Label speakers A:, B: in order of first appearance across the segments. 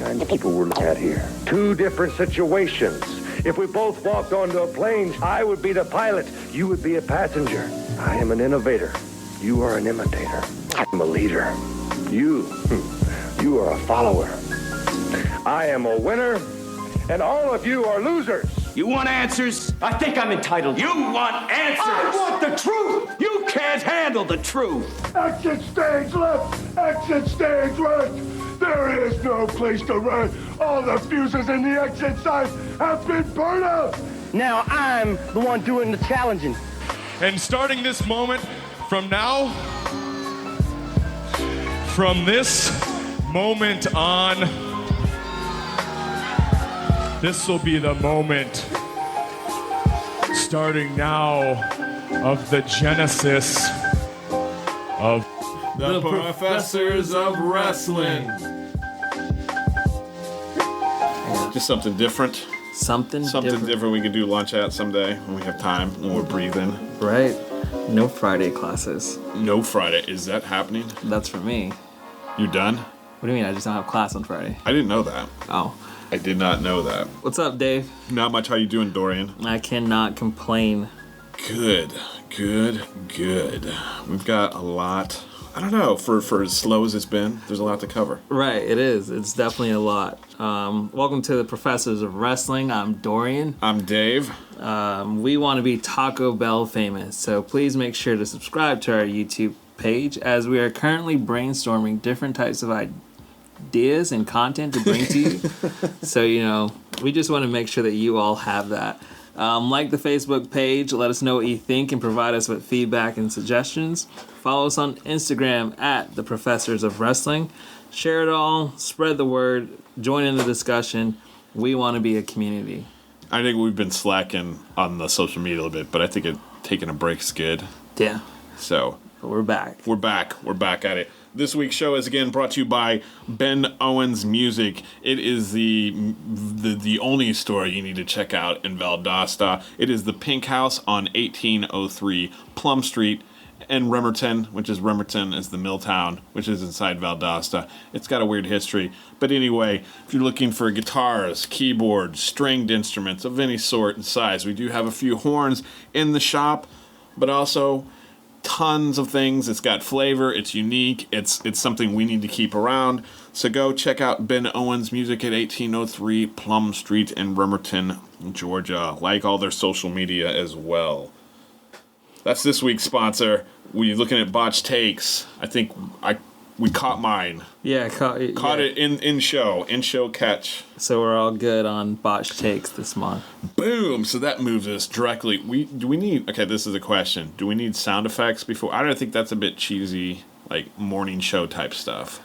A: kind of people we're looking at here. Two different situations. If we both walked onto a plane, I would be the pilot, you would be a passenger. I am an innovator. You are an imitator. I'm a leader. You are a follower. I am a winner, and all of you are losers.
B: You want answers?
C: I think I'm entitled.
B: You want answers?
C: I want the truth!
B: You can't handle the truth.
A: Exit stage left, exit stage right. There is no place to run. All the fuses in the exit sign have been burned out.
C: Now I'm the one doing the challenging.
D: And starting this moment from now, from this moment on, this will be the moment, starting now, of the genesis of
E: the Professors of Wrestling. Just something different.
F: Something
E: different we can do lunch at someday when we have time, when we're breathing.
F: Right. No Friday classes.
E: No Friday. Is that happening?
F: That's for me.
E: You're done?
F: What do you mean? I just don't have class on Friday.
E: I didn't know that.
F: Oh.
E: I did not know that.
F: What's up, Dave?
E: Not much. How you doing, Dorrian?
F: I cannot complain.
E: Good. We've got a lot. I don't know, for as slow as it's been, there's a lot to cover.
F: Right, it is. It's definitely a lot. Welcome to the Professors of Wrestling. I'm Dorrian.
E: I'm Dave.
F: We want to be Taco Bell famous, so please make sure to subscribe to our YouTube page as we are currently brainstorming different types of ideas and content to bring to you. So, we just want to make sure that you all have that. Like the Facebook page, let us know what you think and provide us with feedback and suggestions. Follow us on Instagram at the Professors of Wrestling. Share it all, spread the word, join in the discussion. We want to be a community.
E: I think we've been slacking on the social media a little bit, but I think taking a break's good.
F: Yeah.
E: So.
F: But we're back.
E: We're back at it. This week's show is again brought to you by Ben Owens Music. It is the only store you need to check out in Valdosta. It is the Pink House on 1803 Plum Street in Remerton, which is the mill town, which is inside Valdosta. It's got a weird history. But anyway, if you're looking for guitars, keyboards, stringed instruments of any sort and size, we do have a few horns in the shop, but also tons of things. It's got flavor. It's unique. It's something we need to keep around. So go check out Ben Owens Music at 1803 Plum Street in Bremerton, Georgia. Like all their social media as well. That's this week's sponsor. We're looking at Botch Takes. I think we caught mine.
F: Yeah, caught
E: it in show catch.
F: So we're all good on Botch Takes this month.
E: Boom! So that moves us directly. This is a question. Do we need sound effects before? I don't think that's a bit cheesy, like morning show type stuff.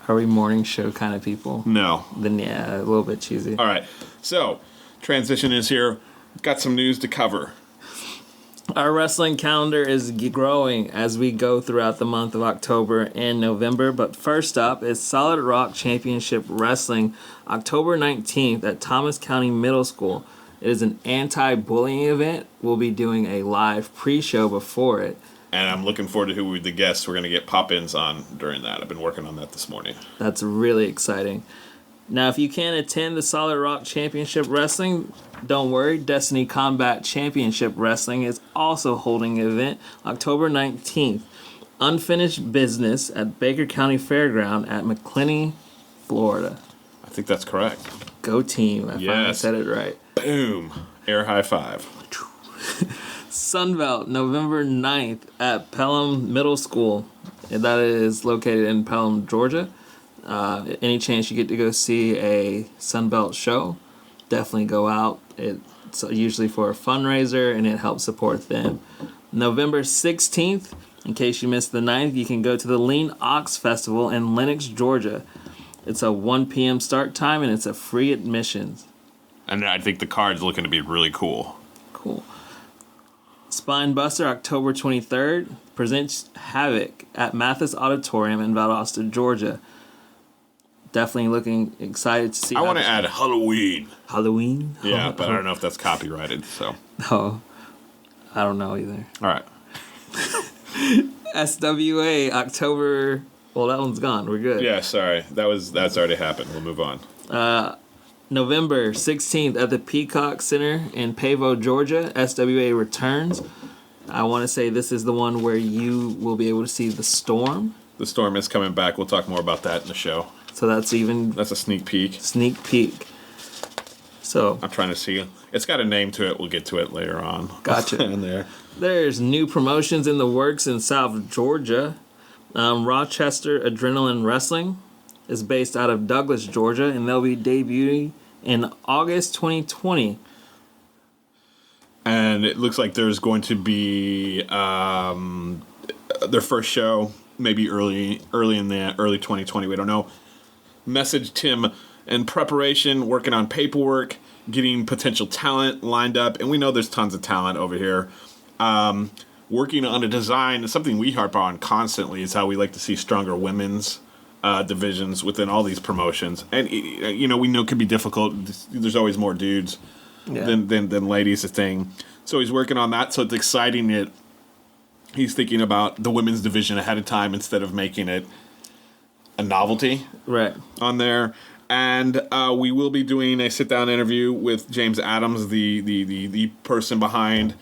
F: Are we morning show kind of people?
E: No.
F: Then yeah, a little bit cheesy.
E: All right. So transition is here. Got some news to cover.
F: Our wrestling calendar is growing as we go throughout the month of October and November. But first up is Solid Rock Championship Wrestling, October 19th at Thomas County Middle School. It is an anti-bullying event. We'll be doing a live pre-show before it.
E: And I'm looking forward to who the guests we're going to get pop-ins on during that. I've been working on that this morning.
F: That's really exciting. Now, if you can't attend the Solid Rock Championship Wrestling, don't worry. Destiny Combat Championship Wrestling is also holding an event October 19th. Unfinished business at Baker County Fairground at McClinney, Florida.
E: I think that's correct.
F: Go team. I finally said it right.
E: Boom. Air high five.
F: Sunbelt, November 9th at Pelham Middle School. That is located in Pelham, Georgia. Any chance you get to go see a Sunbelt show, definitely go out. It's usually for a fundraiser, and it helps support them. November 16th, in case you missed the 9th, you can go to the Lean Ox Festival in Lenox, Georgia. It's a 1 p.m. start time, and it's a free admissions.
E: And I think the card's looking to be really cool.
F: Cool. Spinebuster, October 23rd, presents Havoc at Mathis Auditorium in Valdosta, Georgia. Definitely looking excited to see.
E: I want to add Halloween.
F: Halloween?
E: Yeah, but I don't know if that's copyrighted, so.
F: Oh, I don't know either.
E: All right.
F: SWA, October Well, that one's gone. We're good.
E: Yeah, sorry. That's already happened. We'll move on.
F: November 16th at the Peacock Center in Pavo, Georgia, SWA returns. I want to say this is the one where you will be able to see the Storm.
E: The Storm is coming back. We'll talk more about that in the show.
F: So that's
E: a sneak peek.
F: Sneak peek. So
E: I'm trying to see. It's got a name to it. We'll get to it later on.
F: Gotcha.
E: In there.
F: There's new promotions in the works in South Georgia. Rochester Adrenaline Wrestling is based out of Douglas, Georgia, and they'll be debuting in August 2020.
E: And it looks like there's going to be their first show, maybe early in the early 2020. We don't know. Messaged him in preparation, working on paperwork, getting potential talent lined up, and we know there's tons of talent over here. Working on a design, something we harp on constantly is how we like to see stronger women's divisions within all these promotions. And we know it can be difficult. There's always more dudes than ladies, a thing. So he's working on that. So it's exciting that he's thinking about the women's division ahead of time instead of making it a novelty on there. And we will be doing a sit-down interview with James Adams, the person behind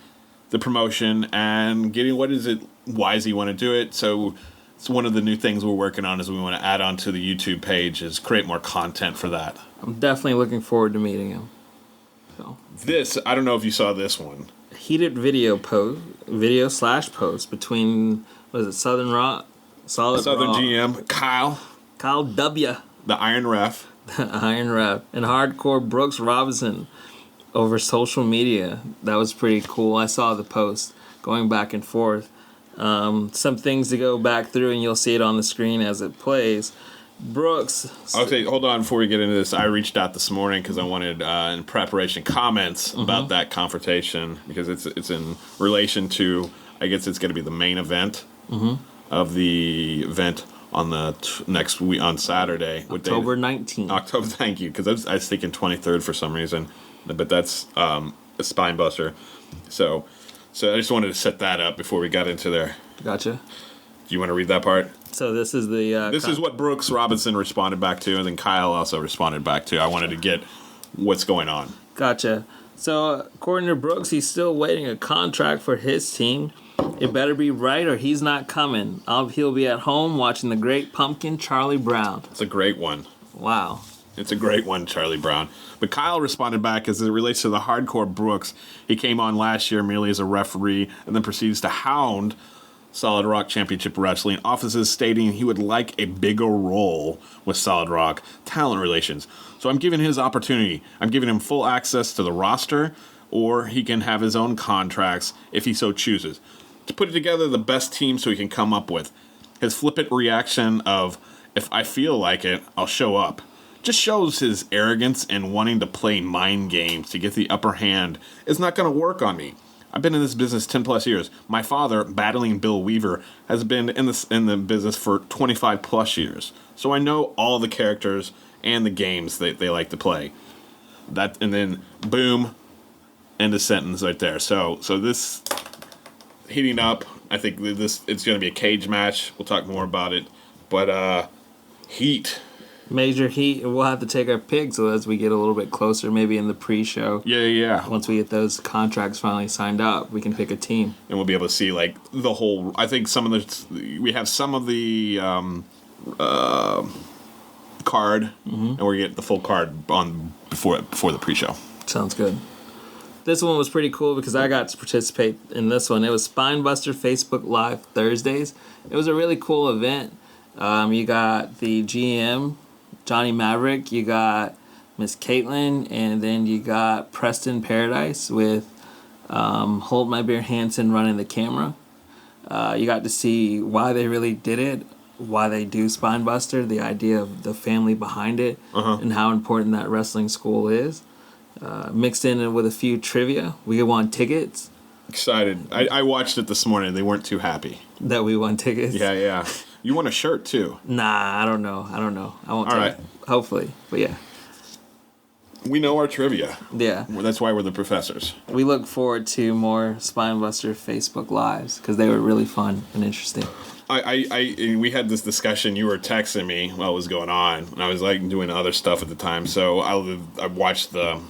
E: the promotion, and getting why does he want to do it. So it's one of the new things we're working on is we want to add on to the YouTube page is create more content for that.
F: I'm definitely looking forward to meeting him. So
E: this, I don't know if you saw this one.
F: Heated video /post between, what is it, Southern Raw?
E: Southern Raw. GM, Kyle
F: W.
E: The Iron Ref.
F: Iron Ref. And Hardcore Brooks Robinson over social media. That was pretty cool. I saw the post going back and forth. Some things to go back through, and you'll see it on the screen as it plays. Brooks.
E: Okay, hold on before we get into this. I reached out this morning because I wanted, in preparation, comments about that confrontation because it's in relation to, I guess it's going to be the main event of the event on the next week on Saturday.
F: October 19th.
E: October, thank you, because I was thinking 23rd for some reason, but that's a Spinebuster. So I just wanted to set that up before we got into there.
F: Gotcha.
E: Do you want to read that part?
F: So this is the...
E: this is what Brooks Robinson responded back to, and then Kyle also responded back to. I wanted to get what's going on.
F: Gotcha. So according to Brooks, he's still waiting a contract for his team. It better be right or he's not coming. He'll be at home watching the Great Pumpkin, Charlie Brown.
E: It's a great one.
F: Wow.
E: It's a great one, Charlie Brown. But Kyle responded back as it relates to the Hardcore Brooks. He came on last year merely as a referee and then proceeds to hound Solid Rock Championship Wrestling offices, stating he would like a bigger role with Solid Rock talent relations. So I'm giving his opportunity. I'm giving him full access to the roster, or he can have his own contracts if he so chooses. To put together the best team so he can come up with. His flippant reaction of, if I feel like it, I'll show up, just shows his arrogance and wanting to play mind games to get the upper hand is not going to work on me. I've been in this business 10 plus years. My father, battling Bill Weaver, has been in the business for 25 plus years. So I know all the characters and the games that they like to play. And then boom, end of sentence right there. So this heating up. I think it's going to be a cage match. We'll talk more about it. But heat.
F: Major heat. We'll have to take our pick so as we get a little bit closer, maybe in the pre-show.
E: Yeah.
F: Once we get those contracts finally signed up, we can pick a team.
E: And we'll be able to see like the whole. I think we have some of the card, and we're getting the full card on before the pre-show.
F: Sounds good. This one was pretty cool because I got to participate in this one. It was Spinebuster Facebook Live Thursdays. It was a really cool event. You got the GM, Johnny Maverick, you got Miss Caitlin, and then you got Preston Paradise with Hold My Beer Hansen running the camera. You got to see why they really did it, why they do Spinebuster, the idea of the family behind it, and how important that wrestling school is. Mixed in with a few trivia. We won tickets.
E: Excited. I watched it this morning. They weren't too happy.
F: That we won tickets?
E: Yeah. You won a shirt, too.
F: Nah, I don't know. I won't
E: All
F: tell
E: right.
F: you. Hopefully, but yeah.
E: We know our trivia.
F: Yeah.
E: That's why we're the professors.
F: We look forward to more Spinebuster Facebook Lives because they were really fun and interesting.
E: We had this discussion. You were texting me while it was going on, and I was like doing other stuff at the time. So I watched the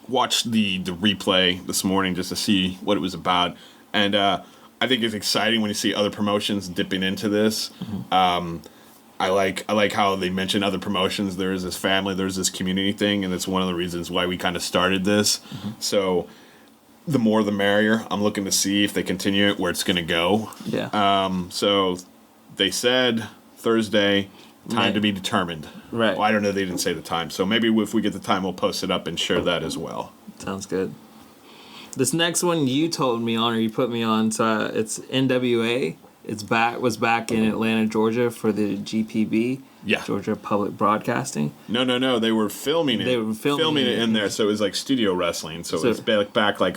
E: replay this morning just to see what it was about, and I think it's exciting when you see other promotions dipping into this. Mm-hmm. I like how they mention other promotions. There is this family, there's this community thing, and it's one of the reasons why we kind of started this. Mm-hmm. So the more the merrier. I'm looking to see if they continue it, where it's going to go.
F: Yeah.
E: So they said Thursday, time to be determined.
F: Right.
E: Well, I don't know. They didn't say the time. So maybe if we get the time, we'll post it up and share that as well.
F: Sounds good. This next one you told me on, or you put me on, so it's NWA. Was back in Atlanta, Georgia for the GPB.
E: Yeah.
F: Georgia Public Broadcasting.
E: No. They were filming it.
F: They were filming
E: it in there, so it was like studio wrestling. So it's back like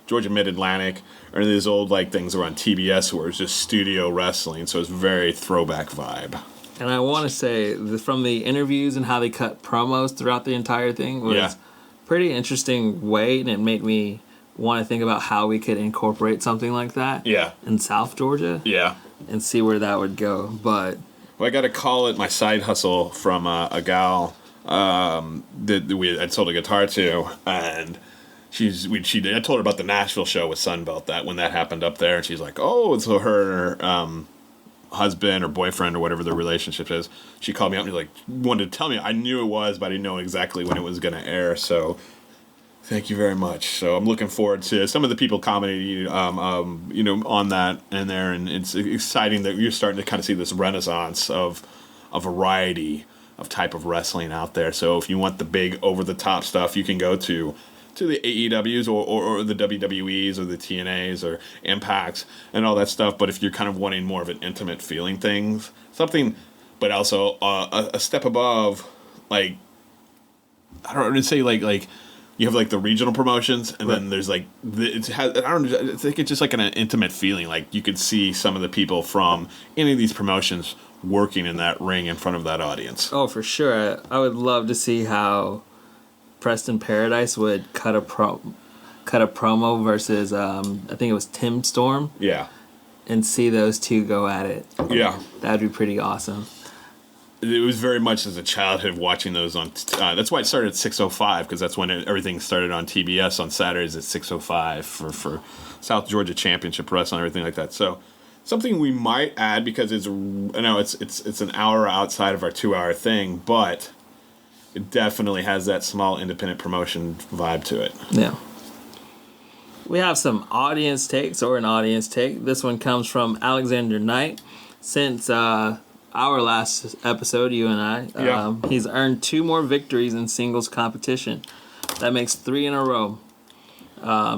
E: Georgia Mid-Atlantic, or these old like things were on TBS where it was just studio wrestling. So it's very throwback vibe.
F: And I want to say from the interviews and how they cut promos throughout the entire thing was pretty interesting way, and it made me want to think about how we could incorporate something like that in South Georgia and see where that would go. But
E: I got a call at my side hustle from a gal that I sold a guitar to, and I told her about the Nashville show with Sunbelt, that when that happened up there, and she's like, oh, so her husband or boyfriend or whatever their relationship is, she called me up and like wanted to tell me. I knew it was, but I didn't know exactly when it was going to air, so thank you very much. So I'm looking forward to some of the people commenting, on that in there, and it's exciting that you're starting to kind of see this renaissance of a variety of type of wrestling out there. So if you want the big over-the-top stuff, you can go to the AEWs or the WWEs or the TNAs or Impacts and all that stuff. But if you're kind of wanting more of an intimate feeling something, but also a step above, like, I don't know, say like you have like the regional promotions, and then there's like I think it's just like an intimate feeling. Like you could see some of the people from any of these promotions working in that ring in front of that audience.
F: Oh, for sure. I would love to see how Preston Paradise would cut a promo versus I think it was Tim Storm.
E: Yeah.
F: And see those two go at it.
E: Yeah.
F: That'd be pretty awesome.
E: It was very much as a childhood watching those on. That's why it started at 6:05, because that's when everything started on TBS on Saturdays at 6:05 for South Georgia Championship Wrestling and everything like that. So something we might add, because it's an hour outside of our 2-hour thing, but it definitely has that small independent promotion vibe to it.
F: Yeah. We have some audience takes, or an audience take. This one comes from Alexander Knight. Since our last episode, you and I, he's earned 2 more victories in singles competition. That makes 3 in a row.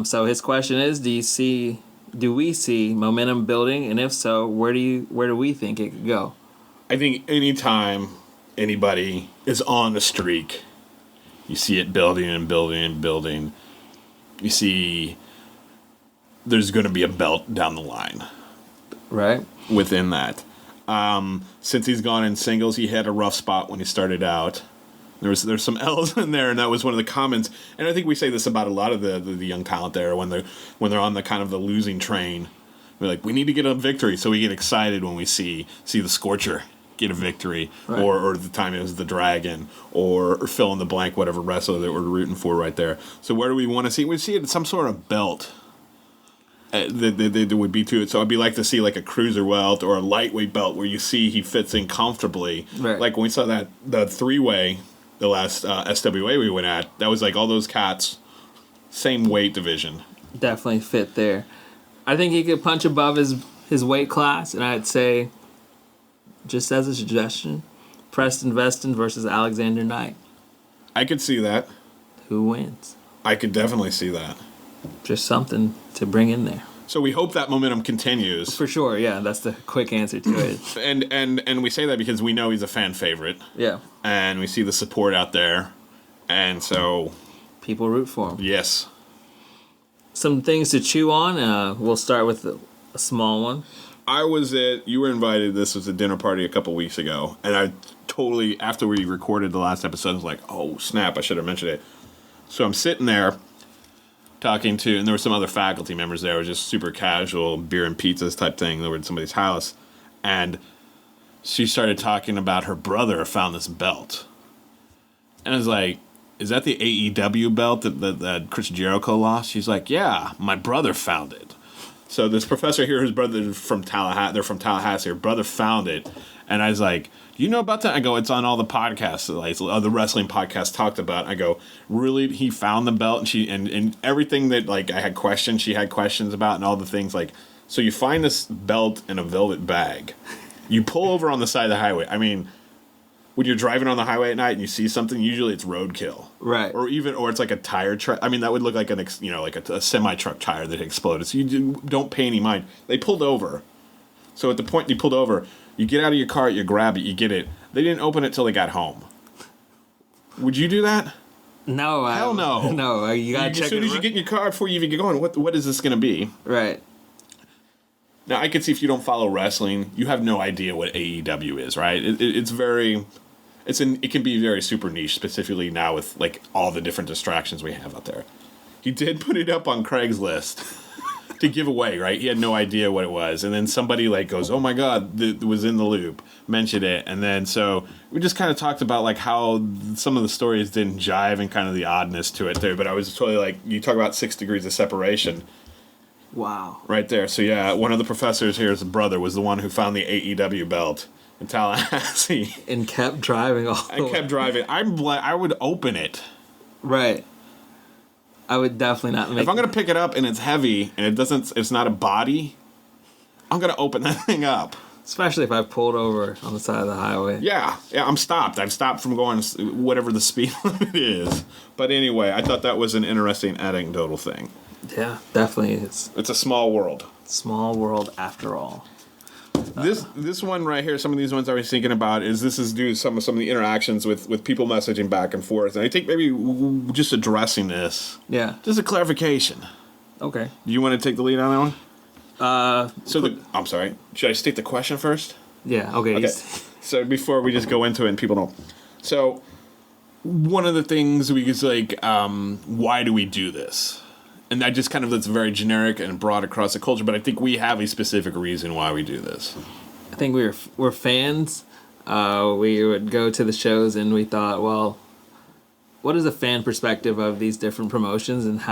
F: So his question is, do we see momentum building, and if so, where do we think it could go?
E: I think anytime anybody is on the streak, you see it building and building and building. You see there's going to be a belt down the line.
F: Right.
E: Within that. Since he's gone in singles, he had a rough spot when he started out. There's some L's in there, and that was one of the comments. And I think we say this about a lot of the young talent there when they're on the kind of the losing train. We're like, we need to get a victory, so we get excited when we see the Scorcher get a victory, right. or the time it was the Dragon, or fill in the blank, whatever wrestler that we're rooting for right there. So where do we want to see? We see it some sort of belt. That would be to it. So I'd be like to see like a cruiserweight or a lightweight belt where you see he fits in comfortably.
F: Right. Like
E: when we saw the 3-way, the last SWA we went at, that was like all those cats, same weight division.
F: Definitely fit there. I think he could punch above his weight class, and I'd say, just as a suggestion, Preston Veston versus Alexander Knight.
E: I could see that.
F: Who wins?
E: I could definitely see that.
F: Just something to bring in there.
E: So we hope that momentum continues.
F: For sure, yeah. That's the quick answer to it.
E: and we say that because we know he's a fan favorite.
F: Yeah.
E: And we see the support out there. And so
F: people root for him.
E: Yes.
F: Some things to chew on. We'll start with a small one.
E: You were invited. This was a dinner party a couple weeks ago, and I totally, after we recorded the last episode, I was like, oh snap, I should have mentioned it. So I'm sitting there talking to, and there were some other faculty members there. It was just super casual, beer and pizzas type thing. They were at somebody's house, and she started talking about her brother found this belt. And I was like, is that the AEW belt that Chris Jericho lost? She's like, yeah, my brother found it. So this professor here, his brother from Tallahassee, they're from Tallahassee, her brother found it. And I was like, do you know about that? I go, it's on all the podcasts, like the wrestling podcasts talked about. I go, really? He found the belt? And and everything that, like, I had questions, she had questions about, and all the things, like, so you find this belt in a velvet bag. You pull over on the side of the highway. I mean, when you're driving on the highway at night and you see something, usually it's roadkill.
F: Right.
E: Or it's like a tire truck. I mean, that would look like like a semi-truck tire that exploded. So you don't pay any mind. They pulled over. So at the point you pulled over, you get out of your car, you grab it, you get it. They didn't open it till they got home. Would you do that?
F: No.
E: Hell no.
F: No, you gotta check it.
E: As soon as you get in your car, before you even get going, what is this going to be?
F: Right.
E: Now, I can see if you don't follow wrestling, you have no idea what AEW is, right? It's very... It can be very super niche, specifically now with, like, all the different distractions we have out there. He did put it up on Craigslist to give away, right? He had no idea what it was. And then somebody, like, goes, oh, my God, that was in the loop, mentioned it. And then so we just kind of talked about, like, how some of the stories didn't jive and kind of the oddness to it there. But I was totally like, you talk about 6 degrees of separation.
F: Wow.
E: Right there. So, yeah, one of the professors here's brother was the one who found the AEW belt in Tallahassee.
F: And kept driving all the way.
E: I kept driving. I would open it.
F: Right. I would definitely not make...
E: If I'm going to pick it up and it's heavy and it's not a body, I'm going to open that thing up.
F: Especially if I pulled over on the side of the highway.
E: Yeah, I'm stopped. I've stopped from going whatever the speed limit is. But anyway, I thought that was an interesting anecdotal thing.
F: Yeah, definitely is.
E: It's a small world.
F: Small world after all.
E: This one right here, some of these ones I was thinking about this is due to some of the interactions with people messaging back and forth. And I think maybe just addressing this.
F: Yeah.
E: Just a clarification.
F: Okay.
E: Do you want to take the lead on that one? I'm sorry. Should I state the question first?
F: Yeah, okay.
E: So before we just go into it and people know. So one of the things we is like, why do we do this? And that just kind of that's very generic and broad across the culture, but I think we have a specific reason why we do this.
F: I think we're fans. We would go to the shows and we thought, well, what is a fan perspective of these different promotions and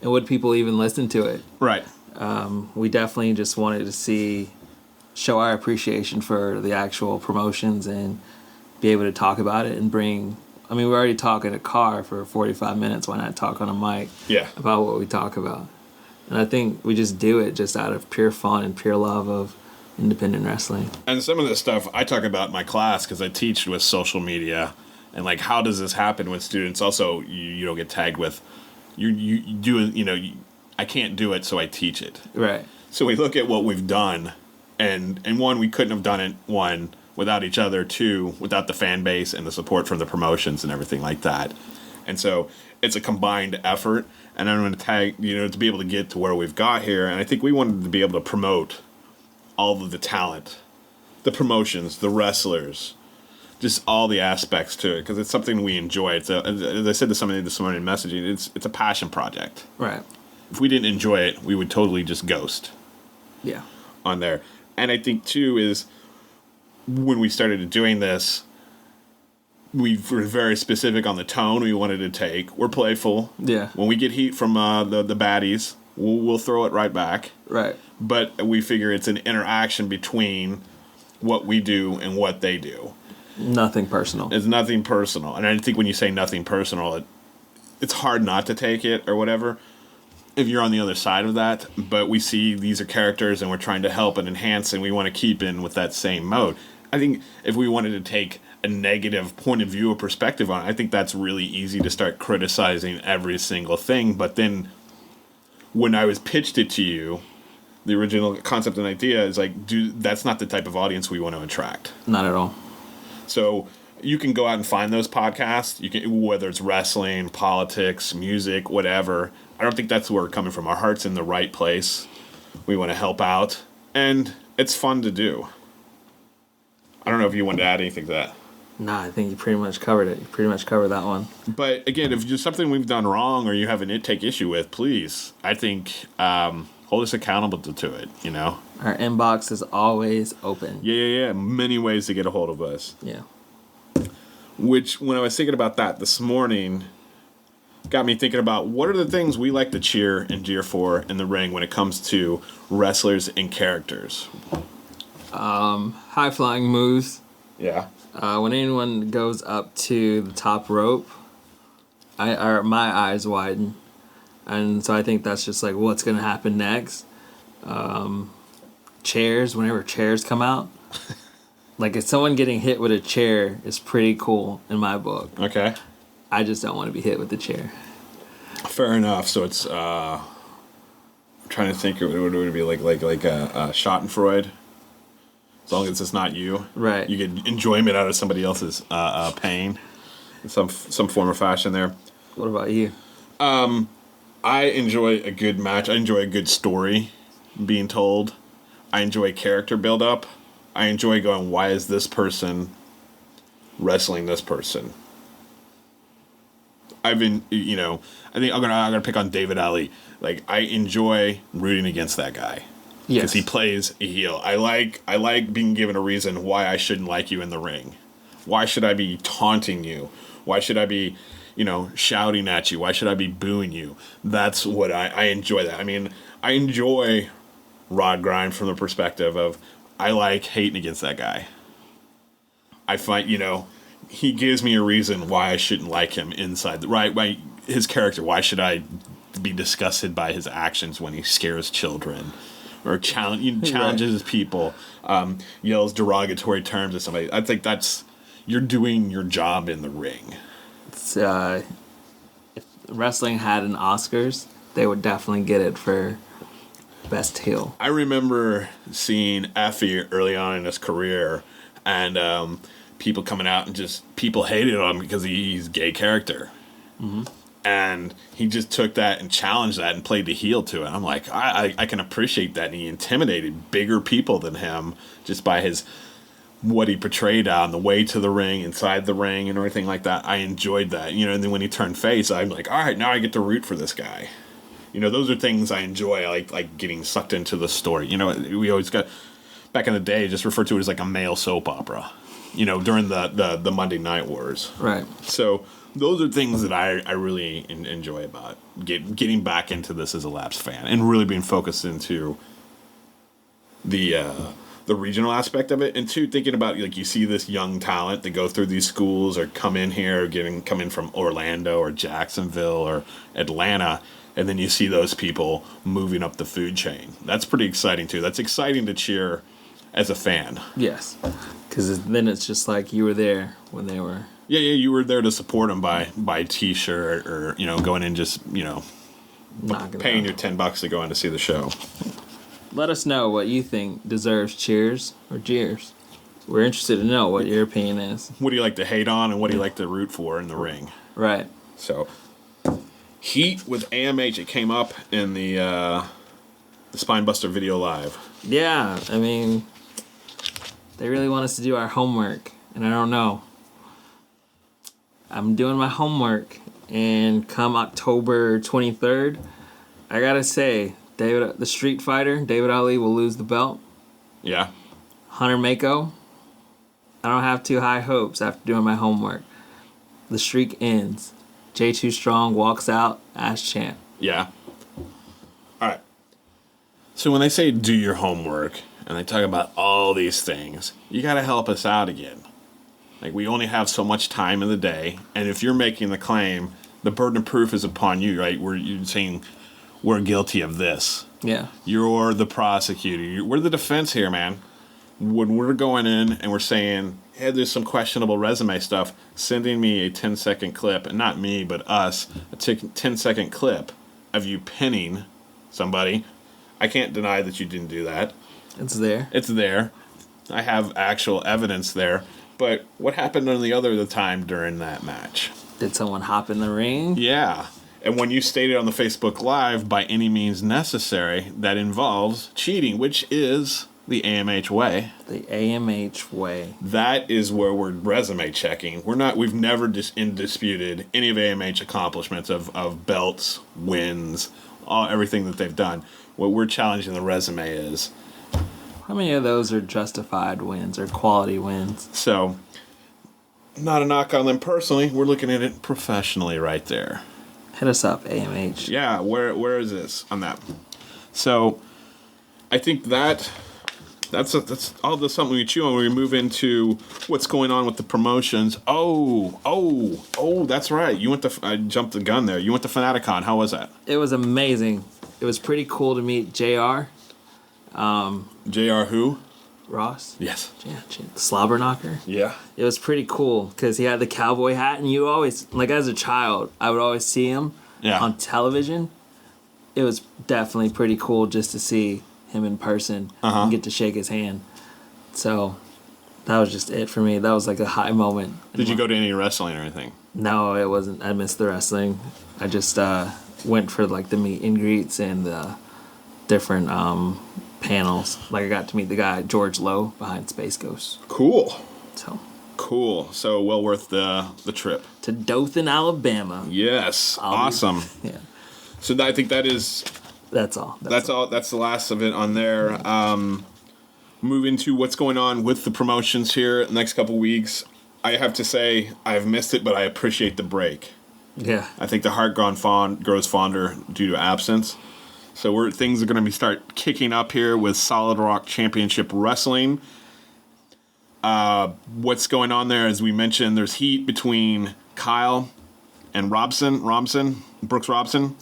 F: would people even listen to it?
E: Right.
F: We definitely just wanted to show our appreciation for the actual promotions and be able to talk about it and we already talk in a car for 45 minutes. Why not talk on a mic about what we talk about? And I think we just do it just out of pure fun and pure love of independent wrestling.
E: And some of the stuff I talk about in my class, because I teach with social media, and like how does this happen with students? Also, you don't get tagged with, you do, I can't do it, so I teach it.
F: Right.
E: So we look at what we've done, and one, we couldn't have done it, one, without each other, two, without the fan base and the support from the promotions and everything like that. And so it's a combined effort, and I'm going to tag, to be able to get to where we've got here. And I think we wanted to be able to promote all of the talent, the promotions, the wrestlers, just all the aspects to it, because it's something we enjoy. As I said to somebody this morning in messaging, it's a passion project.
F: Right.
E: If we didn't enjoy it, we would totally just ghost.
F: Yeah.
E: On there. And I think, too, is when we started doing this, we were very specific on the tone we wanted to take. We're playful.
F: Yeah.
E: When we get heat from the baddies, we'll throw it right back.
F: Right.
E: But we figure it's an interaction between what we do and what they do.
F: Nothing personal.
E: It's nothing personal. And I think when you say nothing personal, it's hard not to take it or whatever if you're on the other side of that. But we see these are characters and we're trying to help and enhance, and we want to keep in with that same mode. I think if we wanted to take a negative point of view or perspective on it, I think that's really easy to start criticizing every single thing. But then when I was pitched it to you, the original concept and idea is like, that's not the type of audience we want to attract.
F: Not at all.
E: So you can go out and find those podcasts. You can, whether it's wrestling, politics, music, whatever. I don't think that's where we're coming from. Our heart's in the right place. We want to help out. And it's fun to do. I don't know if you wanted to add anything to that.
F: Nah, I think you pretty much covered it. You pretty much covered that one.
E: But again, if there's something we've done wrong or you have an take issue with, please, I think, hold us accountable to it, you know?
F: Our inbox is always open.
E: Yeah. Many ways to get a hold of us.
F: Yeah.
E: Which, when I was thinking about that this morning, got me thinking about what are the things we like to cheer and jeer for in the ring when it comes to wrestlers and characters.
F: High flying moves.
E: Yeah.
F: When anyone goes up to the top rope, my eyes widen. And so I think that's just like what's going to happen next. Chairs, whenever chairs come out. Like if someone getting hit with a chair is pretty cool in my book.
E: Okay.
F: I just don't want to be hit with the chair.
E: Fair enough. So it's, I'm trying to think, what would it be like a Schadenfreude? As long as it's not you.
F: Right.
E: You get enjoyment out of somebody else's pain in some form or fashion there.
F: What about you?
E: I enjoy a good match. I enjoy a good story being told. I enjoy character build-up. I enjoy going, why is this person wrestling this person? I've been, I think I'm gonna pick on David Ali. Like, I enjoy rooting against that guy. Because he plays a heel. I like being given a reason why I shouldn't like you in the ring. Why should I be taunting you? Why should I be, shouting at you? Why should I be booing you? That's what I enjoy that. I mean, I enjoy Rod Grimes from the perspective of I like hating against that guy. I find, he gives me a reason why I shouldn't like him inside why his character. Why should I be disgusted by his actions when he scares children? Or challenges people, yells derogatory terms at somebody. I think you're doing your job in the ring.
F: It's, if wrestling had an Oscars, they would definitely get it for best heel.
E: I remember seeing Effie early on in his career, and people coming out and just people hated on him because he's a gay character. Mm-hmm. And he just took that and challenged that and played the heel to it. I'm like, I can appreciate that. And he intimidated bigger people than him just by what he portrayed on the way to the ring, inside the ring, and everything like that. I enjoyed that. And then when he turned face, I'm like, all right, now I get to root for this guy. Those are things I enjoy. I like getting sucked into the story. We always got, back in the day, just referred to it as like a male soap opera, during the Monday Night Wars.
F: Right.
E: So those are things that I really enjoy about getting back into this as a Laps fan and really being focused into the regional aspect of it. And two, thinking about, like, you see this young talent that go through these schools or come in here, come in from Orlando or Jacksonville or Atlanta, and then you see those people moving up the food chain. That's pretty exciting too. That's exciting to cheer as a fan.
F: Yes, because then it's just like you were there when they were.
E: Yeah, you were there to support them by T-shirt or going in just paying your $10 to go in to see the show.
F: Let us know what you think deserves cheers or jeers. We're interested to know what your opinion is.
E: What do you like to hate on, and what do you like to root for in the ring?
F: Right.
E: So, Heat with AMH. It came up in the Spinebuster video live.
F: Yeah, I mean, they really want us to do our homework, and I don't know. I'm doing my homework, and come October 23rd, I gotta say, the Street Fighter, David Ali, will lose the belt.
E: Yeah.
F: Hunter Mako, I don't have too high hopes after doing my homework. The streak ends. J2 Strong walks out as champ.
E: Yeah. All right. So when they say do your homework, and they talk about all these things, you gotta help us out again. Like, we only have so much time in the day, and if you're making the claim, the burden of proof is upon you, right? You're saying we're guilty of this.
F: Yeah.
E: You're the prosecutor. We're the defense here, man. When we're going in and we're saying, hey, there's some questionable resume stuff, sending me a 10-second clip, and not me, but us, a 10-second clip of you pinning somebody, I can't deny that you didn't do that.
F: It's there.
E: It's there. I have actual evidence there. But what happened on the time during that match?
F: Did someone hop in the ring?
E: Yeah. And when you stated on the Facebook Live, by any means necessary, that involves cheating, which is the AMH way.
F: The AMH way.
E: That is where we're resume checking. We've never disputed any of AMH accomplishments of belts, wins, everything that they've done. What we're challenging the resume is.
F: How many of those are justified wins or quality wins?
E: So, not a knock on them personally. We're looking at it professionally right there.
F: Hit us up, AMH.
E: Yeah, where is this on that? So, I think that's all the something we chew on when we move into what's going on with the promotions. Oh, that's right. I jumped the gun there. You went to Fanaticon. How was that?
F: It was amazing. It was pretty cool to meet JR.
E: JR who?
F: Ross?
E: Yes.
F: Yeah, Slobber Knocker.
E: Yeah.
F: It was pretty cool because he had the cowboy hat, and you always, like as a child, I would always see him on television. It was definitely pretty cool just to see him in person and get to shake his hand. So that was just it for me. That was like a high moment.
E: Did you go to any wrestling or anything?
F: No, it wasn't. I missed the wrestling. I just went for like the meet and greets and the different panels. Like I got to meet the guy George Lowe behind Space Ghost.
E: Cool.
F: So
E: cool. So well worth the trip
F: to Dothan, Alabama.
E: Yes. Awesome.
F: Yeah.
E: So I think that is.
F: That's all.
E: That's all. That's the last of it on there. Move into what's going on with the promotions here the next couple weeks. I have to say I've missed it, but I appreciate the break.
F: Yeah.
E: I think the heart grows fonder due to absence. So things are going to start kicking up here with Solid Rock Championship Wrestling. What's going on there, as we mentioned, there's heat between Kyle and Brooks Robson.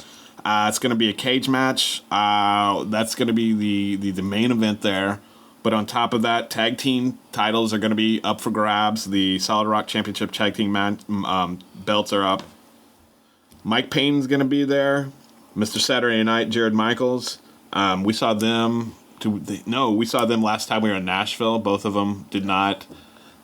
E: It's going to be a cage match. That's going to be the main event there. But on top of that, tag team titles are going to be up for grabs. The Solid Rock Championship tag team belts are up. Mike Payne's going to be there. Mr. Saturday Night, Jared Michaels. We saw them. We saw them last time we were in Nashville. Both of them did not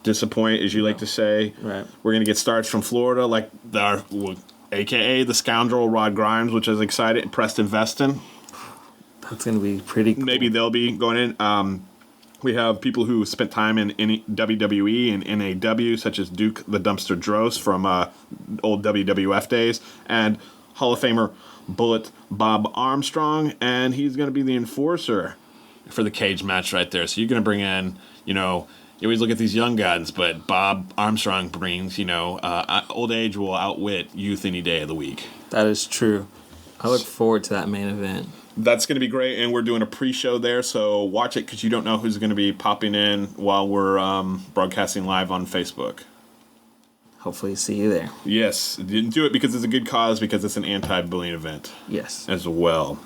E: disappoint, as you like to say.
F: Right.
E: We're going to get stars from Florida, like a.k.a. the scoundrel Rod Grimes, which is excited. Preston Veston.
F: That's going to be pretty cool.
E: Maybe they'll be going in. We have people who spent time in WWE and NAW, such as Duke the Dumpster Droz from old WWF days, and Hall of Famer Bullet Bob Armstrong, and he's going to be the enforcer for the cage match right there. So you're going to bring in, you always look at these young guns, but Bob Armstrong brings, old age will outwit youth any day of the week.
F: That is true. I look forward to that main event.
E: That's going to be great, and we're doing a pre-show there, so watch it because you don't know who's going to be popping in while we're broadcasting live on Facebook.
F: Hopefully see you there.
E: Yes, didn't do it because it's a good cause, because it's an anti-bullying event.
F: Yes.
E: As well.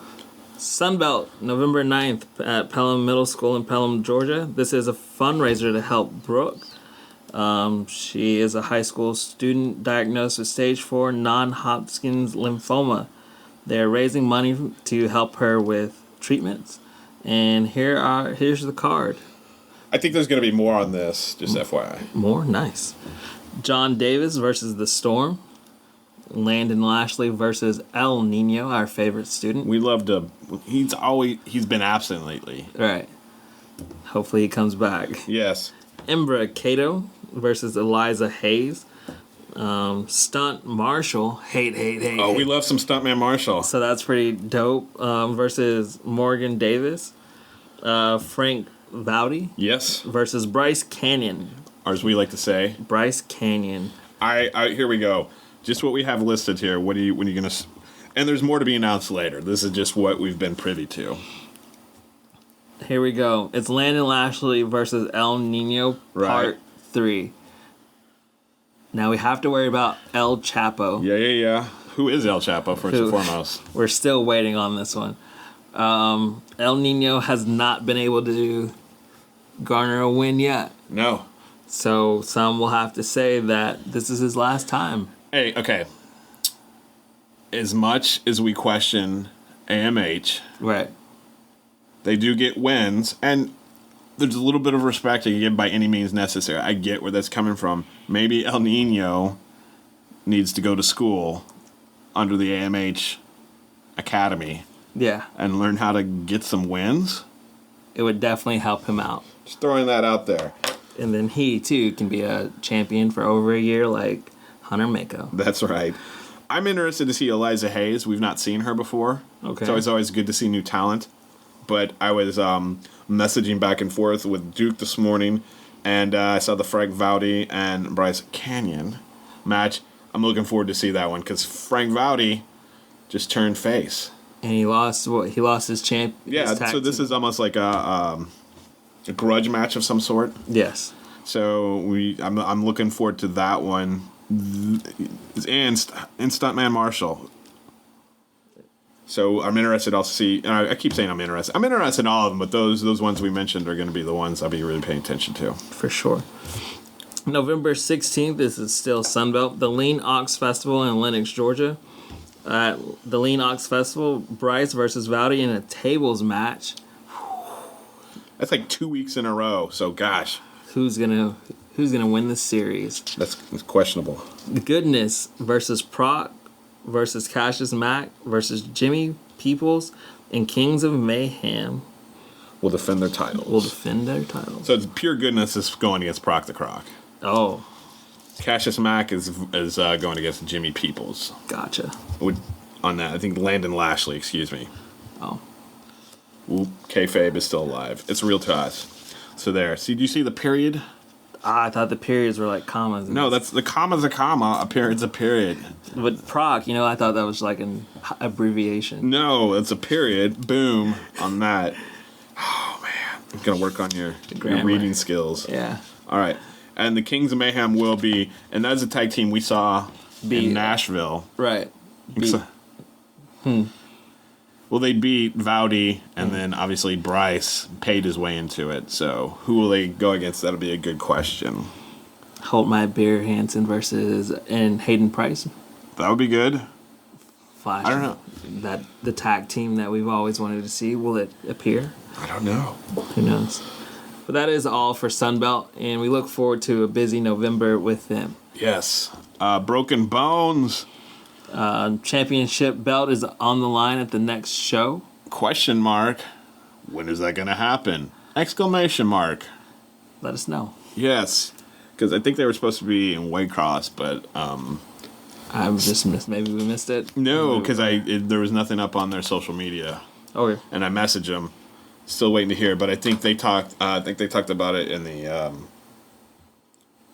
F: Sunbelt, November 9th at Pelham Middle School in Pelham, Georgia. This is a fundraiser to help Brooke. She is a high school student diagnosed with stage 4 non-Hodgkin's lymphoma. They're raising money to help her with treatments. And here's the card.
E: I think there's going to be more on this, just FYI.
F: More? Nice. John Davis versus The Storm. Landon Lashley versus El Nino, our favorite student.
E: We love to. He's been absent lately.
F: Right. Hopefully he comes back.
E: Yes.
F: Embra Cato versus Eliza Hayes. Stunt Marshall. Hate.
E: Oh, we love some Stuntman Marshall.
F: So that's pretty dope. Versus Morgan Davis. Frank Vowdy.
E: Yes.
F: Versus Bryce Canyon.
E: Or as we like to say,
F: Bryce Canyon.
E: Here we go. Just what we have listed here. When are you going to... And there's more to be announced later. This is just what we've been privy to.
F: Here we go. It's Landon Lashley versus El Nino, Part 3. Now we have to worry about El Chapo.
E: Yeah. Who is El Chapo, first and foremost?
F: We're still waiting on this one. El Nino has not been able to garner a win yet.
E: No.
F: So some will have to say that this is his last time.
E: Hey, okay. As much as we question AMH,
F: right?
E: They do get wins, and there's a little bit of respect you give by any means necessary. I get where that's coming from. Maybe El Nino needs to go to school under the AMH Academy.
F: Yeah.
E: And learn how to get some wins.
F: it would definitely help him out.
E: Just throwing that out there.
F: And then he, too, can be a champion for over a year like Hunter Mako.
E: That's right. I'm interested to see Eliza Hayes. We've not seen her before.
F: Okay.
E: So it's always good to see new talent. But I was messaging back and forth with Duke this morning, and I saw the Frank Vowdy and Bryce Canyon match. I'm looking forward to see that one because Frank Vowdy just turned face.
F: And he lost what? He lost his champ.
E: Yeah,
F: his
E: so this is almost like a grudge match of some sort.
F: Yes.
E: So I'm looking forward to that one. And Stuntman Marshall. So I'm interested. I'll see. I keep saying I'm interested. I'm interested in all of them, but those ones we mentioned are going to be the ones I'll be really paying attention to.
F: For sure. November 16th, this is still Sunbelt. The Lean Ox Festival in Lenox, Georgia. At the Lean Ox Festival, Bryce versus Vowdy in a tables match.
E: That's like 2 weeks in a row. So gosh,
F: Who's gonna win this series?
E: that's questionable.
F: The Goodness versus Proc versus Cassius Mack versus Jimmy Peoples and Kings of Mayhem
E: Will defend their titles.
F: will defend their titles.
E: So it's Pure Goodness is going against Proc the Croc.
F: Oh,
E: Cassius Mack is going against Jimmy Peoples.
F: gotcha.
E: On that, I think Landon Lashley. Excuse me.
F: Oh,
E: Whoop, kayfabe is still alive. It's real to us. So there. See, do you see the period?
F: I thought the periods were like commas.
E: No, that's the comma's a comma. A period's a period.
F: But Proc, I thought that was like an abbreviation.
E: No, it's a period. Boom on that. Oh man, I'm gonna work on your
F: grammar.
E: reading skills.
F: Yeah.
E: All right, and the Kings of Mayhem will be, and that's a tag team we saw in Nashville.
F: Right.
E: Well, they beat Vowdy, and then obviously Bryce paid his way into it. So who will they go against? That'll be a good question.
F: Holt My Beer Hansen versus and Hayden Price.
E: That would be good.
F: Flash.
E: I don't know.
F: That the tag team that we've always wanted to see. Will it appear?
E: I don't know.
F: Who knows? But that is all for Sunbelt, and we look forward to a busy November with them.
E: Yes. Broken Bones.
F: Championship belt is on the line at the next show.
E: Question mark. When is that going to happen? Exclamation mark.
F: Let us know.
E: Yes. Because I think they were supposed to be in Waycross, but
F: I just missed. Maybe we missed it.
E: no, because there was nothing up on their social media,
F: Okay.
E: and I messaged them. Still waiting to hear, but I think they talked. I think they talked about it in the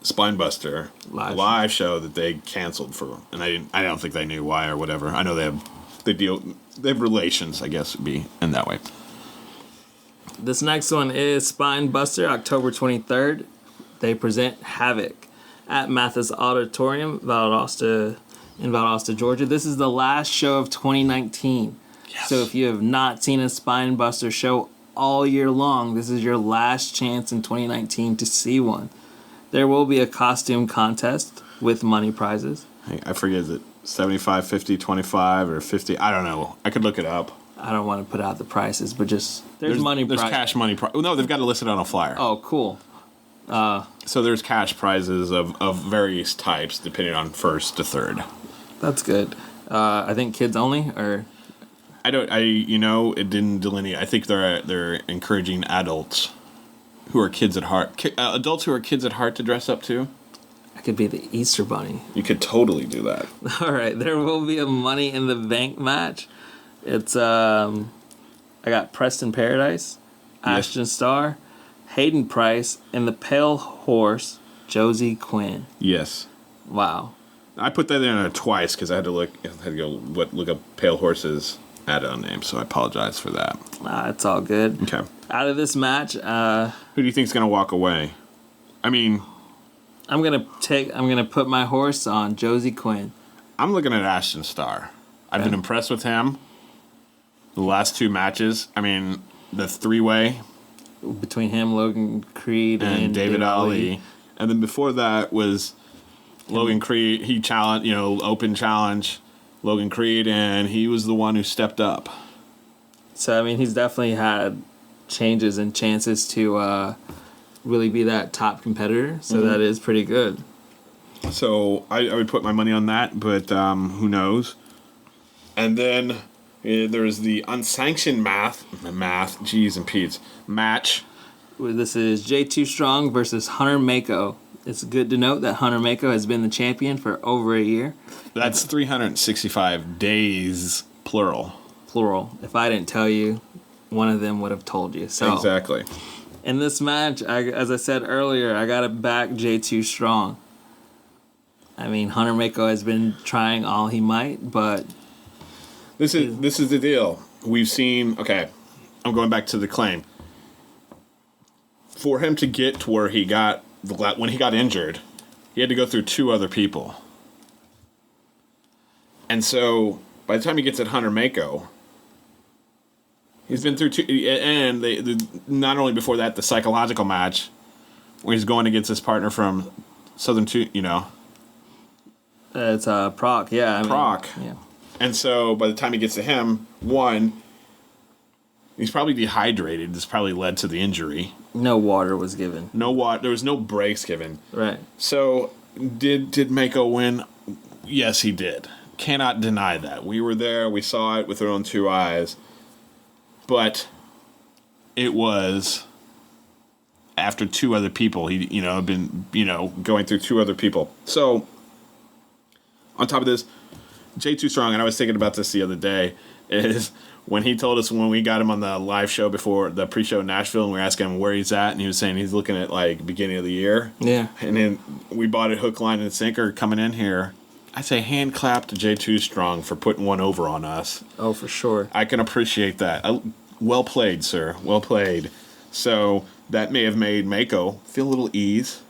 E: Spinebuster live show that they canceled for, and I don't think they knew why or whatever. I know they have relations, I guess would be in that way.
F: This next one is Spinebuster, October 23rd. They present Havoc at Mathis Auditorium, in Valdosta, Georgia. This is the last show of 2019.
E: Yes.
F: So if you have not seen a Spinebuster show all year long, this is your last chance in 2019 to see one. There will be a costume contest with money prizes.
E: I forget, is it 75, 50, 25, or 50? I don't know. I could look it up.
F: I don't want to put out the prices, but just there's money
E: There's
F: prizes.
E: cash money. No, they've got it listed on a flyer.
F: Oh, cool.
E: So there's cash prizes of various types, depending on first to third.
F: That's good. I think kids only, or
E: It didn't delineate. I think they're encouraging adults who are kids at heart, adults who are kids at heart to dress up too.
F: I could be the Easter Bunny.
E: You could totally do that.
F: All right, there will be a Money in the Bank match. It's I got Preston Paradise, Ashton Starr, Hayden Price, and the Pale Horse, Josie Quinn.
E: Yes.
F: Wow.
E: I put that in there twice because I had to look up Pale Horse's add-on name, so I apologize for that.
F: It's all good.
E: Okay.
F: Out of this match,
E: Who do you think's gonna walk away? I mean,
F: I'm gonna put my horse on Josie Quinn.
E: I'm looking at Ashton Starr. I've been impressed with him. The last two matches, I mean, the three-way
F: Between him, Logan Creed,
E: and David Ali. And then before that was Logan Creed. He challenged, open challenge Logan Creed, and he was the one who stepped up.
F: So, I mean, he's definitely had changes and chances to really be that top competitor. So that is pretty good.
E: So I would put my money on that, but who knows? And then There's the unsanctioned G's and P's match.
F: This is J2 Strong versus Hunter Mako. It's good to note that Hunter Mako has been the champion for over a year.
E: That's 365 days, plural.
F: Plural. If I didn't tell you, one of them would have told you. So
E: Exactly.
F: in this match, as I said earlier, I got to back J2 Strong. I mean, Hunter Mako has been trying all he might, but
E: This is the deal. We've seen. Okay, I'm going back to the claim. For him to get to where he got when he got injured, he had to go through 2 other people. And so by the time he gets at Hunter Mako, he's been through 2. And not only before that, the psychological match where he's going against his partner from Southern
F: it's Proc. Yeah,
E: Proc.
F: Yeah.
E: And so by the time he gets to him, 1, he's probably dehydrated. This probably led to the injury.
F: No water was given.
E: No water. There was no breaks given.
F: Right.
E: So did Mako win? Yes, he did. Cannot deny that. We were there. We saw it with our own 2 eyes. But it was after 2 other people. He had been going through 2 other people. So on top of this, J2 Strong, and I was thinking about this the other day, is when he told us when we got him on the live show before the pre-show in Nashville, and we were asking him where he's at, and he was saying he's looking at like beginning of the year.
F: Yeah.
E: And then we bought it hook, line, and sinker coming in here. I say hand clap to J2 Strong for putting one over on us.
F: Oh, for sure.
E: I can appreciate that. Well played, sir. Well played. So that may have made Mako feel a little ease.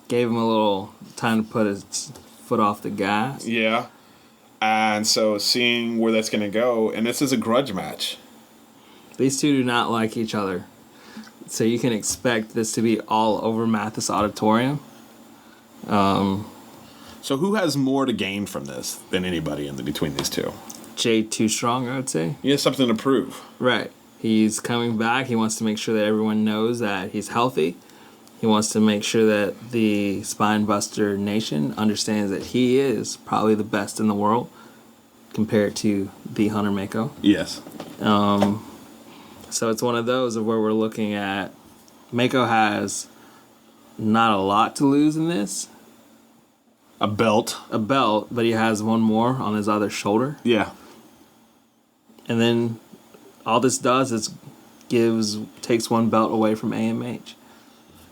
F: Gave him a little time to put his foot off the gas.
E: Yeah. And so seeing where that's going to go, and this is a grudge match.
F: These 2 do not like each other. So you can expect this to be all over Mathis Auditorium.
E: So who has more to gain from this than anybody between these 2?
F: J2 Strong, I would say.
E: He has something to prove.
F: Right. He's coming back. He wants to make sure that everyone knows that he's healthy. He wants to make sure that the Spinebuster Nation understands that he is probably the best in the world compared to the Hunter Mako.
E: Yes.
F: So it's one of those of where we're looking at Mako has not a lot to lose in this.
E: A belt.
F: But he has one more on his other shoulder.
E: Yeah.
F: And then all this does is takes one belt away from AMH.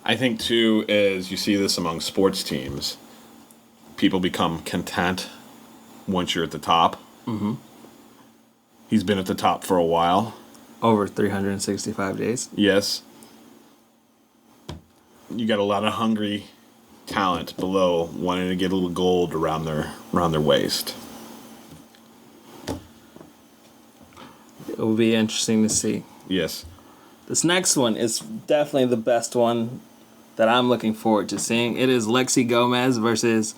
E: I think, too, is you see this among sports teams. People become content once you're at the top. Mm-hmm. He's been at the top for a while.
F: Over 365 days.
E: Yes. You got a lot of hungry talent below wanting to get a little gold around their waist.
F: It will be interesting to see.
E: Yes.
F: This next one is definitely the best one that I'm looking forward to seeing. It is Lexi Gomez versus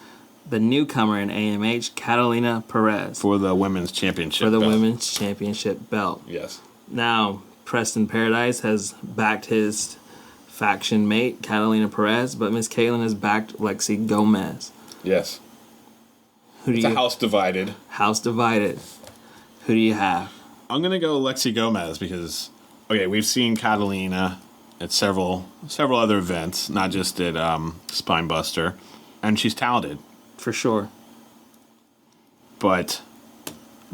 F: the newcomer in AMH, Catalina Perez.
E: For the women's championship
F: For the
E: belt.
F: women's championship belt.
E: Yes.
F: Now, Preston Paradise has backed his faction mate, Catalina Perez, but Miss Kaylin has backed Lexi Gomez.
E: Yes.
F: It's
E: a house divided.
F: House divided. Who do you have?
E: I'm going to go Lexi Gomez because, okay, we've seen Catalina at several other events, not just at Spinebuster, and she's talented.
F: For sure.
E: But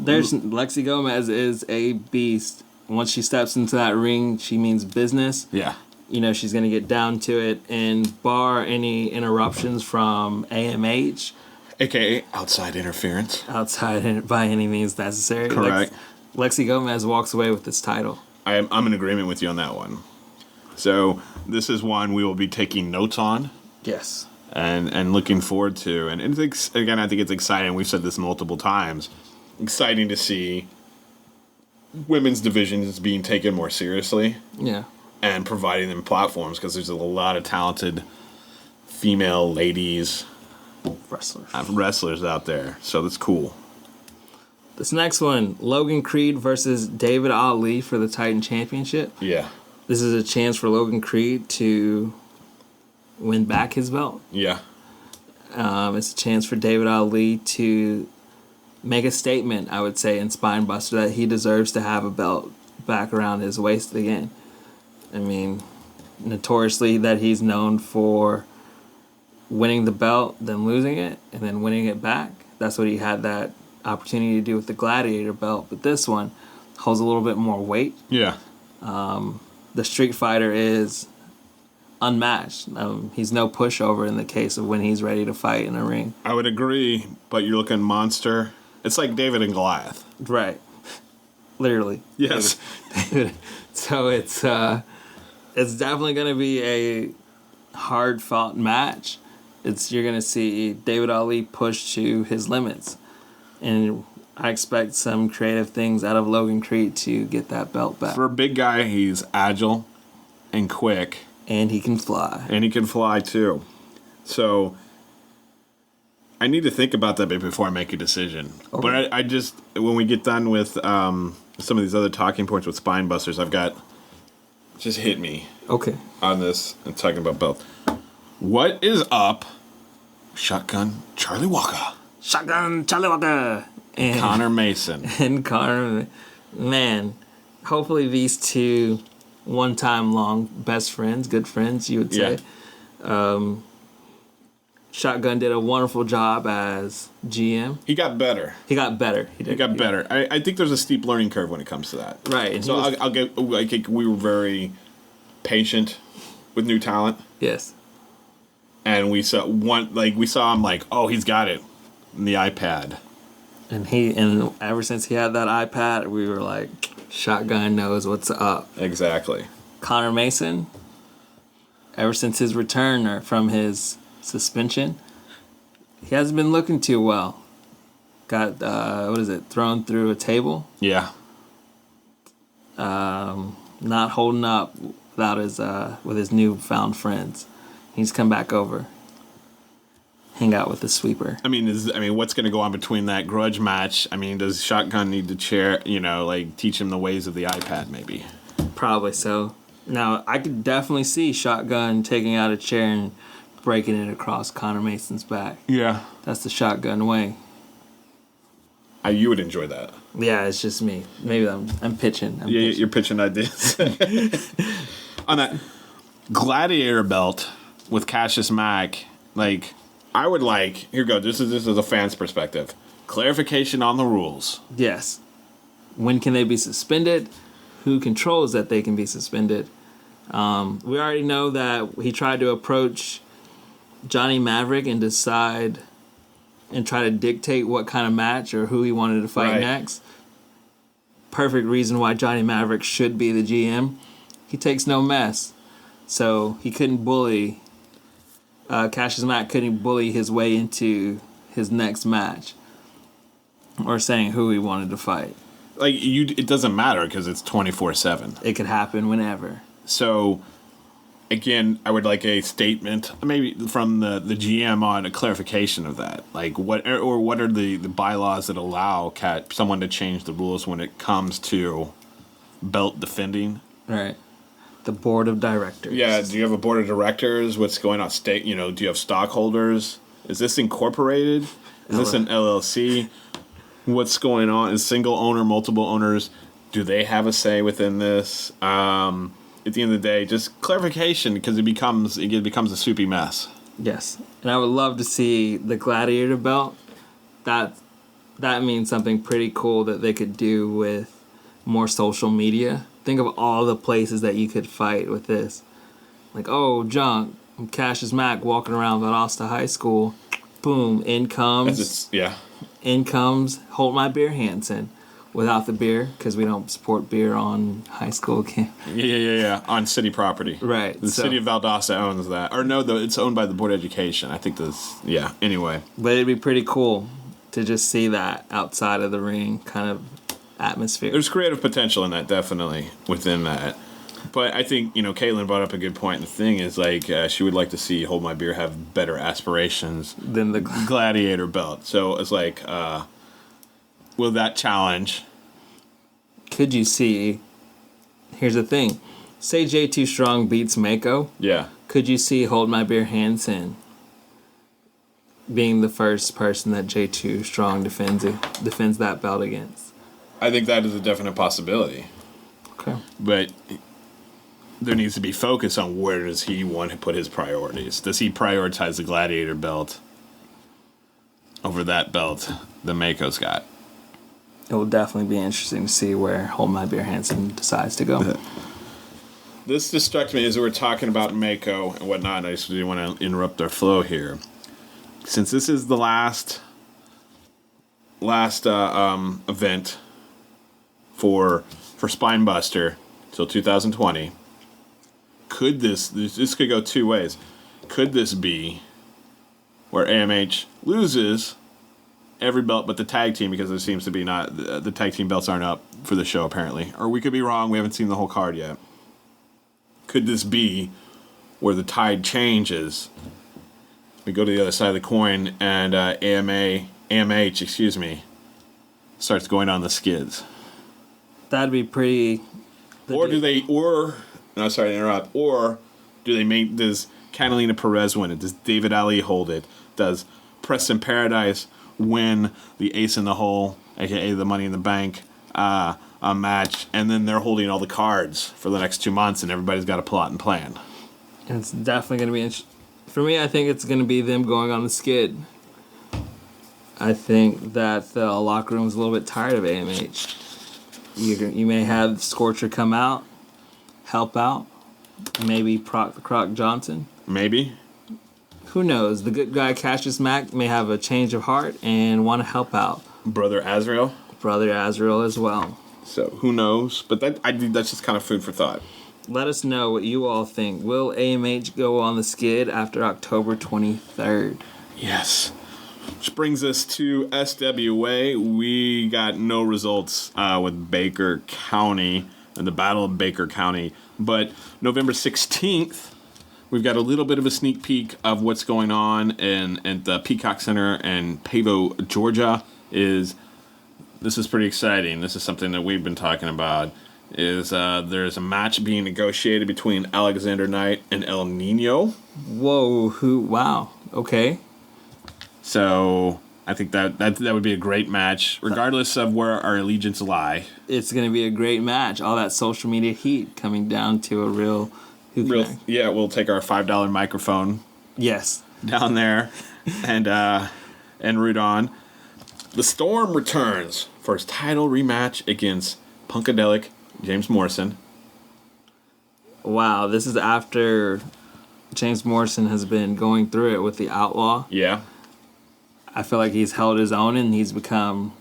F: Lexi Gomez is a beast. Once she steps into that ring, she means business.
E: yeah.
F: You know, she's going to get down to it, and bar any interruptions from AMH,
E: AKA outside interference.
F: outside by any means necessary.
E: Correct.
F: Lexi Gomez walks away with this title.
E: I'm in agreement with you on that one. So this is one we will be taking notes on
F: Yes.
E: and looking forward to. And again, I think it's exciting. We've said this multiple times. Exciting to see women's divisions being taken more seriously
F: Yeah.
E: and providing them platforms because there's a lot of talented female ladies wrestlers out there. So that's cool.
F: This next one, Logan Creed versus David Ali for the Titan Championship.
E: Yeah.
F: This is a chance for Logan Creed to win back his belt.
E: Yeah.
F: It's a chance for David Ali to make a statement, I would say, in Spinebuster that he deserves to have a belt back around his waist again. I mean, notoriously that he's known for winning the belt, then losing it, and then winning it back. That's what he had that opportunity to do with the Gladiator belt. But this one holds a little bit more weight.
E: Yeah.
F: The Street Fighter is unmatched. He's no pushover in the case of when he's ready to fight in a ring.
E: I would agree, but you're looking monster. It's like David and Goliath.
F: Right. Literally.
E: Yes.
F: David. So it's definitely going to be a hard-fought match. You're going to see David Ali push to his limits. And I expect some creative things out of Logan Creed to get that belt back.
E: For a big guy, he's agile and quick.
F: And he can fly.
E: And he can fly, too. So I need to think about that before I make a decision. Okay. But I just, when we get done with some of these other talking points with Spinebusters, I've got, just hit me.
F: Okay.
E: On this and talking about belt. What is up, Shotgun Charlie Walker?
F: Shotgun Charlie Walker. And
E: Connor Mason.
F: And Connor, man, hopefully these two one-time long best friends, good friends, you would say. Yeah. Shotgun did a wonderful job as GM.
E: He got better.
F: He got better.
E: He got better. I think there's a steep learning curve when it comes to that.
F: Right. And
E: so I think we were very patient with new talent.
F: Yes.
E: And we saw him like, oh, he's got it in the iPad.
F: And ever since he had that iPad, we were like, Shotgun knows what's up.
E: Exactly.
F: Connor Mason, ever since his return from his suspension, he hasn't been looking too well. Got thrown through a table.
E: Yeah.
F: Not holding up without with his newfound friends. He's come back over. Hang out with the sweeper.
E: I mean, what's going to go on between that grudge match? I mean, does Shotgun need to teach him the ways of the iPad, maybe?
F: Probably so. Now, I could definitely see Shotgun taking out a chair and breaking it across Connor Mason's back.
E: Yeah.
F: That's the Shotgun way.
E: You would enjoy that.
F: Yeah, it's just me. Maybe I'm pitching.
E: You're pitching ideas. On that Gladiator belt with Cassius Mack, I would here we go. This is a fan's perspective. Clarification on the rules.
F: Yes. When can they be suspended? Who controls that they can be suspended? We already know that he tried to approach Johnny Maverick and decide and try to dictate what kind of match or who he wanted to fight next. Perfect reason why Johnny Maverick should be the GM. He takes no mess. So he couldn't bully... Cassius Mack couldn't bully his way into his next match or saying who he wanted to fight.
E: It doesn't matter because it's 24/7.
F: It could happen whenever.
E: So, again, I would like a statement, maybe from the GM on a clarification of that. What are the bylaws that allow someone to change the rules when it comes to belt defending?
F: Right. The board of directors.
E: Yeah, do you have a board of directors? What's going on? Do you have stockholders? Is this incorporated? Is this an LLC? What's going on? Is single owner, multiple owners? Do they have a say within this? At the end of the day, just clarification because it becomes a soupy mess.
F: Yes, and I would love to see the Gladiator belt. That means something pretty cool that they could do with more social media. Think of all the places that you could fight with this. Junk, Cassius Mack walking around Valdosta High School. Boom, in comes Hold My Beer Hansen. Without the beer, because we don't support beer on high school camp.
E: Yeah. On city property.
F: Right.
E: The city of Valdosta owns that. Or no, it's owned by the Board of Education. I think anyway.
F: But it'd be pretty cool to just see that outside of the ring kind of atmosphere.
E: There's creative potential in that, definitely, within that. But I think, Caitlin brought up a good point. The thing is, she would like to see Hold My Beer have better aspirations
F: than the
E: Gladiator belt. So it's will that challenge?
F: Could you see... Here's the thing. Say J2 Strong beats Mako.
E: Yeah.
F: Could you see Hold My Beer Hansen being the first person that J2 Strong defends that belt against.
E: I think that is a definite possibility.
F: Okay.
E: But there needs to be focus on where does he want to put his priorities. Does he prioritize the Gladiator belt over that belt that Mako's got?
F: It will definitely be interesting to see where Hold My Beer Hansen decides to go.
E: This distracts me as we're talking about Mako and whatnot. I just didn't want to interrupt our flow here. Since this is the last event for Spinebuster till 2020, could this could go two ways. Could this be where AMH loses every belt but the tag team, because there seems to be not the tag team belts aren't up for the show apparently, or we could be wrong, we haven't seen the whole card yet. Could this be where the tide changes, we go to the other side of the coin, and AMH starts going on the skids?
F: That'd be pretty.
E: Or do they make, does Catalina Perez win it? Does David Ali hold it? Does Preston Paradise win the Ace in the Hole, aka the Money in the Bank match, and then they're holding all the cards for the next 2 months, and everybody's got a plot and plan?
F: And it's definitely going to be interesting. For me, I think it's going to be them going on the skid. I think that the locker room is a little bit tired of AMH. You may have Scorcher come out, help out, maybe Proc the Croc Johnson.
E: Maybe.
F: Who knows? The good guy Cassius Mack may have a change of heart and want to help out.
E: Brother Azrael
F: as well.
E: So who knows? But I think that's just kind of food for thought.
F: Let us know what you all think. Will AMH go on the skid after October 23rd?
E: Yes. Which brings us to SWA. We got no results with Baker County and the Battle of Baker County. But November 16th, we've got a little bit of a sneak peek of what's going on at the Peacock Center in Pavo, Georgia. This is pretty exciting. This is something that we've been talking about. There's a match being negotiated between Alexander Knight and El Nino.
F: Whoa, wow, okay.
E: So I think that would be a great match, regardless of where our allegiance lie.
F: It's going to be a great match. All that social media heat coming down to a real.
E: Yeah, we'll take our $5 microphone.
F: Yes.
E: Down there, and root on. The Storm returns for his title rematch against Punkadelic James Morrison.
F: Wow, this is after James Morrison has been going through it with the Outlaw.
E: Yeah.
F: I feel like he's held his own and he's become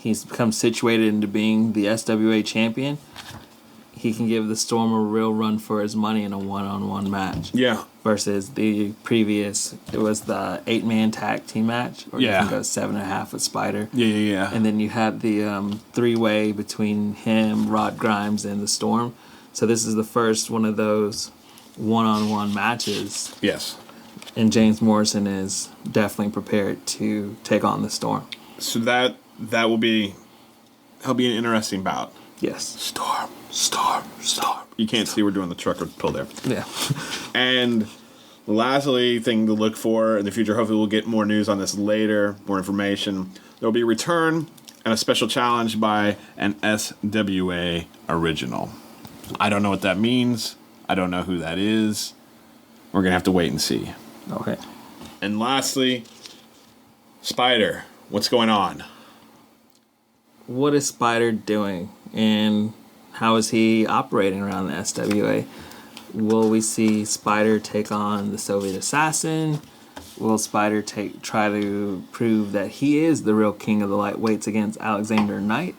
F: situated into being the SWA champion. He can give the Storm a real run for his money in a one-on-one match. Yeah. Versus the previous, it was the 8-man tag team match. Or you can go 7.5 with Spider. Yeah. And then you had the 3-way between him, Rod Grimes, and the Storm. So this is the first one of those one-on-one matches. Yes. And James Morrison is definitely prepared to take on the Storm.
E: So that'll be an interesting bout.
F: Yes.
E: Storm. You can't see we're doing the trucker pull there.
F: Yeah.
E: And lastly, thing to look for in the future, hopefully we'll get more news on this later, more information. There'll be a return and a special challenge by an SWA original. I don't know what that means. I don't know who that is. We're going to have to wait and see.
F: Okay.
E: And lastly, Spider, what's going on?
F: What is Spider doing? And how is he operating around the SWA? Will we see Spider take on the Soviet Assassin? Will Spider try to prove that he is the real king of the lightweights against Alexander Knight?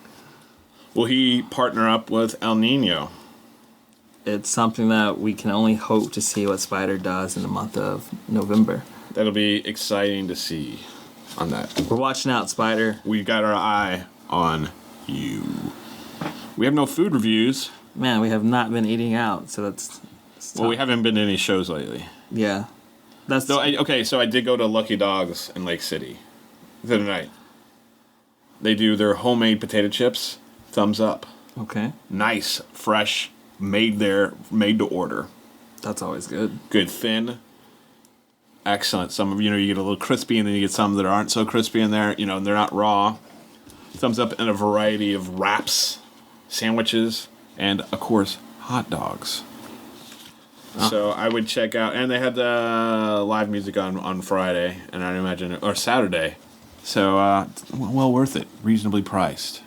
E: Will he partner up with El Nino?
F: It's something that we can only hope to see what Spider does in the month of November.
E: That'll be exciting to see on that.
F: We're watching out, Spider.
E: We've got our eye on you. We have no food reviews.
F: Man, we have not been eating out, so that's
E: well, we haven't been to any shows lately.
F: Yeah.
E: So I did go to Lucky Dogs in Lake City the other night. They do their homemade potato chips. Thumbs up.
F: Okay.
E: Nice, fresh, made to order.
F: That's always good.
E: Good thin. excellent. Some of you get a little crispy, and then you get some that aren't so crispy in there. And they're not raw. Thumbs up in a variety of wraps, sandwiches, and of course hot dogs. So I would check out, and they had the live music on Friday, and I imagine, or Saturday. So well worth it, reasonably priced.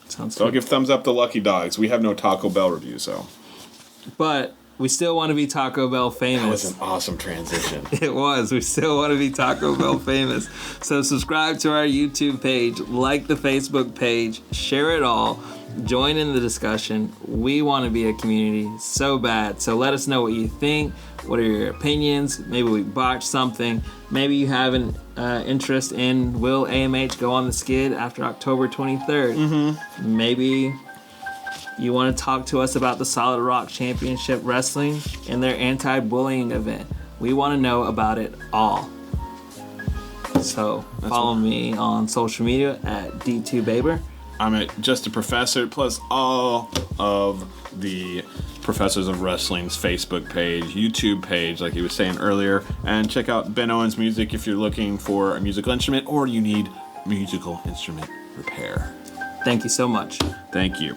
F: Sounds
E: So I'll
F: good.
E: give thumbs up to Lucky Dogs. We have no Taco Bell review, so
F: But we still want to be Taco Bell
E: that was
F: famous.
E: an awesome transition.
F: It was. We still want to be Taco Bell famous. So subscribe to our YouTube page, like the Facebook page, share it all, join in the discussion. We want to be a community so bad. So let us know what you think. What are your opinions? Maybe we botched something. Maybe you have an interest in will AMH go on the skid after October 23rd. Mm-hmm. Maybe you want to talk to us about the Solid Rock Championship Wrestling and their anti-bullying event. We want to know about it all. So follow me on social media at D2Baber.
E: I'm at Just a Professor, plus all of the Professors of Wrestling's Facebook page, YouTube page, like he was saying earlier. And check out Ben Owens Music if you're looking for a musical instrument or you need musical instrument repair.
F: Thank you so much.
E: Thank you.